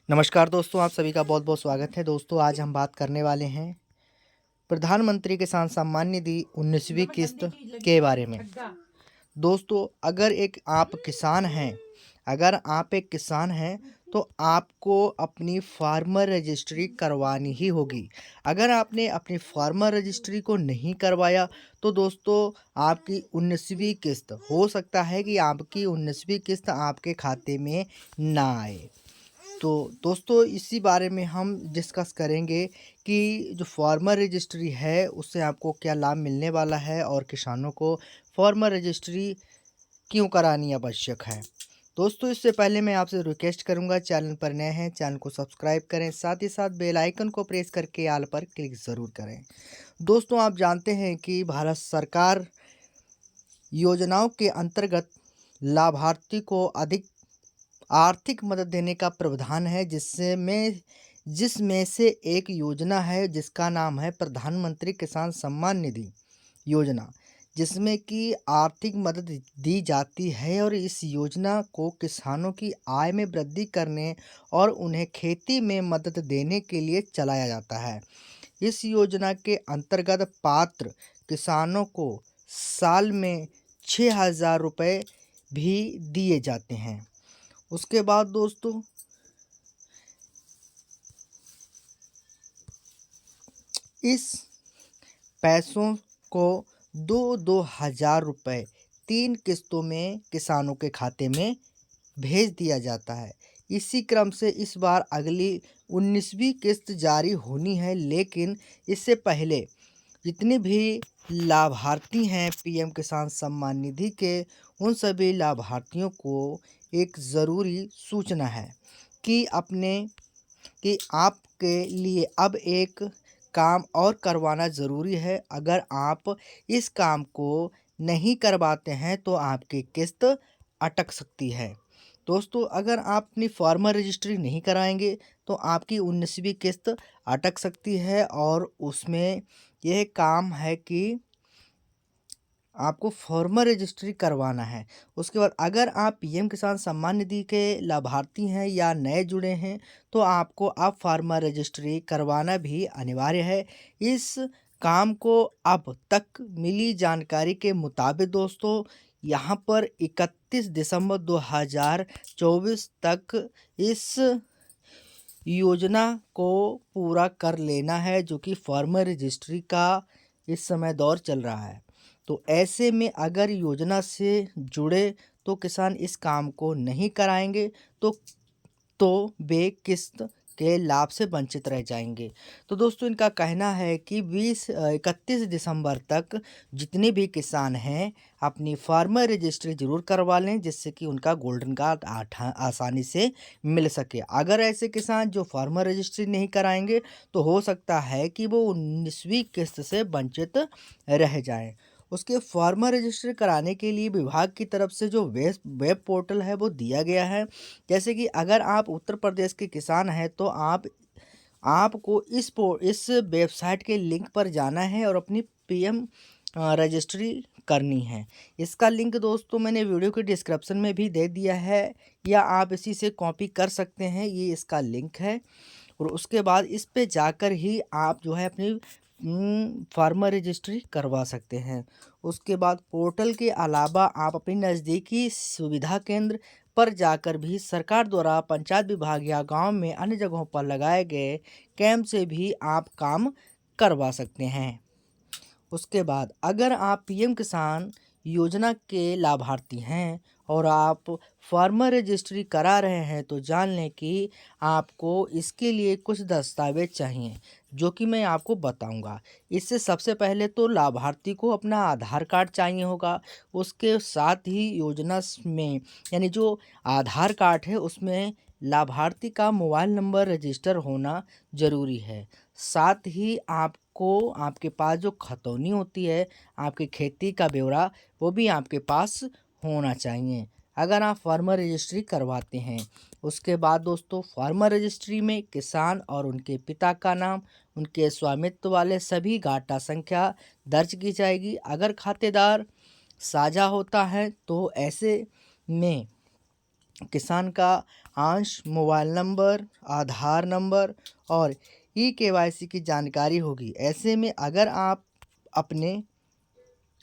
नमस्कार दोस्तों, आप सभी का बहुत-बहुत स्वागत है। दोस्तों, आज हम बात करने वाले हैं प्रधानमंत्री किसान सम्मान निधि 19वीं किस्त के बारे में। दोस्तों, अगर आप एक किसान हैं, तो आपको अपनी फार्मर रजिस्ट्री करवानी ही होगी। अगर आपने अपनी फार्मर रजिस्ट्री को नहीं करवाया, तो दोस्तों आपकी 19वीं किस्त हो सकता है कि आपकी 19वीं किस्त आपके खाते में ना आए। तो दोस्तों इसी बारे में हम डिस्कस करेंगे कि जो फार्मर रजिस्ट्री है उससे आपको क्या लाभ मिलने वाला है और किसानों को फार्मर रजिस्ट्री क्यों करानी आवश्यक है। दोस्तों इससे पहले मैं आपसे रिक्वेस्ट करूंगा, चैनल पर नए हैं चैनल को सब्सक्राइब करें, साथ ही साथ बेल आइकन को प्रेस करके ऑल पर क्लिक ज़रूर करें। दोस्तों आप जानते हैं कि भारत सरकार योजनाओं के अंतर्गत लाभार्थी को अधिक आर्थिक मदद देने का प्रावधान है, जिसमें से एक योजना है जिसका नाम है प्रधानमंत्री किसान सम्मान निधि योजना, जिसमें कि आर्थिक मदद दी जाती है और इस योजना को किसानों की आय में वृद्धि करने और उन्हें खेती में मदद देने के लिए चलाया जाता है। इस योजना के अंतर्गत पात्र किसानों को साल में 6,000 रुपये भी दिए जाते हैं। उसके बाद दोस्तों इस पैसों को 2-2 हज़ार रुपये 3 किस्तों में किसानों के खाते में भेज दिया जाता है। इसी क्रम से इस बार अगली 19वीं किस्त जारी होनी है, लेकिन इससे पहले जितने भी लाभार्थी हैं पीएम किसान सम्मान निधि के, उन सभी लाभार्थियों को एक ज़रूरी सूचना है कि आपके लिए अब एक काम और करवाना ज़रूरी है। अगर आप इस काम को नहीं करवाते हैं तो आपकी किस्त अटक सकती है। दोस्तों अगर आप अपनी फार्मर रजिस्ट्री नहीं कराएंगे तो आपकी 19वीं किस्त अटक सकती है और उसमें यह काम है कि आपको फार्मर रजिस्ट्री करवाना है। उसके बाद अगर आप पीएम किसान सम्मान निधि के लाभार्थी हैं या नए जुड़े हैं तो आपको अब फार्मर रजिस्ट्री करवाना भी अनिवार्य है। इस काम को अब तक मिली जानकारी के मुताबिक दोस्तों यहाँ पर 31 दिसंबर 2024 तक इस योजना को पूरा कर लेना है, जो कि फार्मर रजिस्ट्री का इस समय दौर चल रहा है। तो ऐसे में अगर योजना से जुड़े तो किसान इस काम को नहीं कराएंगे तो वे किस्त के लाभ से वंचित रह जाएंगे। तो दोस्तों इनका कहना है कि 31 दिसंबर तक जितने भी किसान हैं अपनी फार्मर रजिस्ट्री ज़रूर करवा लें, जिससे कि उनका गोल्डन कार्ड आसानी से मिल सके। अगर ऐसे किसान जो फार्मर रजिस्ट्री नहीं कराएंगे तो हो सकता है कि वो 19वीं किस्त से वंचित रह जाएं। उसके फार्मर रजिस्ट्री कराने के लिए विभाग की तरफ से जो वेब पोर्टल है वो दिया गया है। जैसे कि अगर आप उत्तर प्रदेश के किसान हैं तो आपको इस वेबसाइट के लिंक पर जाना है और अपनी पीएम रजिस्ट्री करनी है। इसका लिंक दोस्तों मैंने वीडियो के डिस्क्रिप्शन में भी दे दिया है, या आप इसी से कॉपी कर सकते हैं। ये इसका लिंक है और उसके बाद इस पे जाकर ही आप जो है अपनी फार्मर रजिस्ट्री करवा सकते हैं। उसके बाद पोर्टल के अलावा आप अपनी नज़दीकी सुविधा केंद्र पर जाकर भी सरकार द्वारा पंचायत विभाग या गांव में अन्य जगहों पर लगाए गए कैंप से भी आप काम करवा सकते हैं। उसके बाद अगर आप पीएम किसान योजना के लाभार्थी हैं और आप फार्मर रजिस्ट्री करा रहे हैं तो जान लें कि आपको इसके लिए कुछ दस्तावेज चाहिए, जो कि मैं आपको बताऊंगा। इससे सबसे पहले तो लाभार्थी को अपना आधार कार्ड चाहिए होगा। उसके साथ ही योजना में यानी जो आधार कार्ड है उसमें लाभार्थी का मोबाइल नंबर रजिस्टर होना ज़रूरी है। साथ ही आपको आपके पास जो खतौनी होती है आपकी खेती का ब्यौरा, वो भी आपके पास होना चाहिए अगर आप फार्मर रजिस्ट्री करवाते हैं। उसके बाद दोस्तों फार्मर रजिस्ट्री में किसान और उनके पिता का नाम, उनके स्वामित्व वाले सभी गाटा संख्या दर्ज की जाएगी। अगर खातेदार साझा होता है तो ऐसे में किसान का अंश, मोबाइल नंबर, आधार नंबर और ई-केवाईसी की जानकारी होगी। ऐसे में अगर आप अपने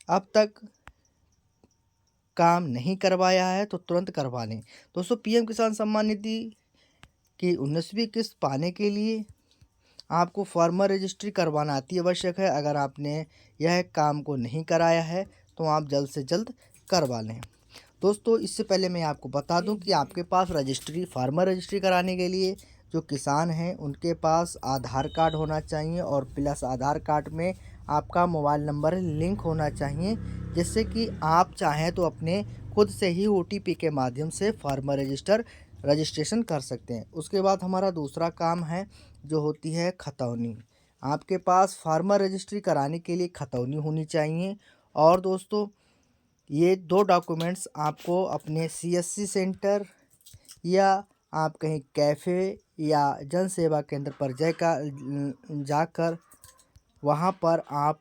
अब तक काम नहीं करवाया है तो तुरंत करवा लें। दोस्तों, पीएम किसान सम्मान निधि की 19वीं किस्त पाने के लिए आपको फार्मर रजिस्ट्री करवाना अति आवश्यक है। अगर आपने यह काम को नहीं कराया है तो आप जल्द से जल्द करवा लें। दोस्तों, इससे पहले मैं आपको बता दूं कि आपके पास फार्मर रजिस्ट्री कराने के लिए जो किसान हैं उनके पास आधार कार्ड होना चाहिए और प्लस आधार कार्ड में आपका मोबाइल नंबर लिंक होना चाहिए, जिससे कि आप चाहें तो अपने खुद से ही ओटीपी के माध्यम से फार्मर रजिस्ट्रेशन कर सकते हैं। उसके बाद हमारा दूसरा काम है जो होती है खतौनी। आपके पास फार्मर रजिस्ट्री कराने के लिए खतौनी होनी चाहिए। और दोस्तों, ये 2 डॉक्यूमेंट्स आपको अपने सीएससी सेंटर या आप कहीं कैफ़े या जन सेवा केंद्र पर जाकर वहाँ पर आप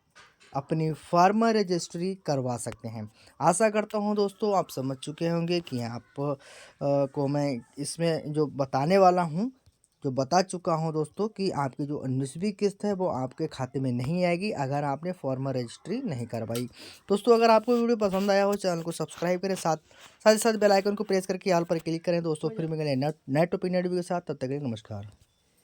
अपनी फार्मर रजिस्ट्री करवा सकते हैं। आशा करता हूँ दोस्तों आप समझ चुके होंगे कि को मैं इसमें जो बताने वाला हूँ, जो बता चुका हूँ दोस्तों, कि आपकी जो 19वीं किस्त है वो आपके खाते में नहीं आएगी अगर आपने फार्मर रजिस्ट्री नहीं करवाई। दोस्तों, अगर आपको वीडियो पसंद आया हो चैनल को सब्सक्राइब करें, साथ ही साथ बेल आइकन को प्रेस करके ऑल पर क्लिक करें। दोस्तों, फिर मिलेंगे नेट ओपिनियन वीडियो के साथ, तब तक के लिए नमस्कार।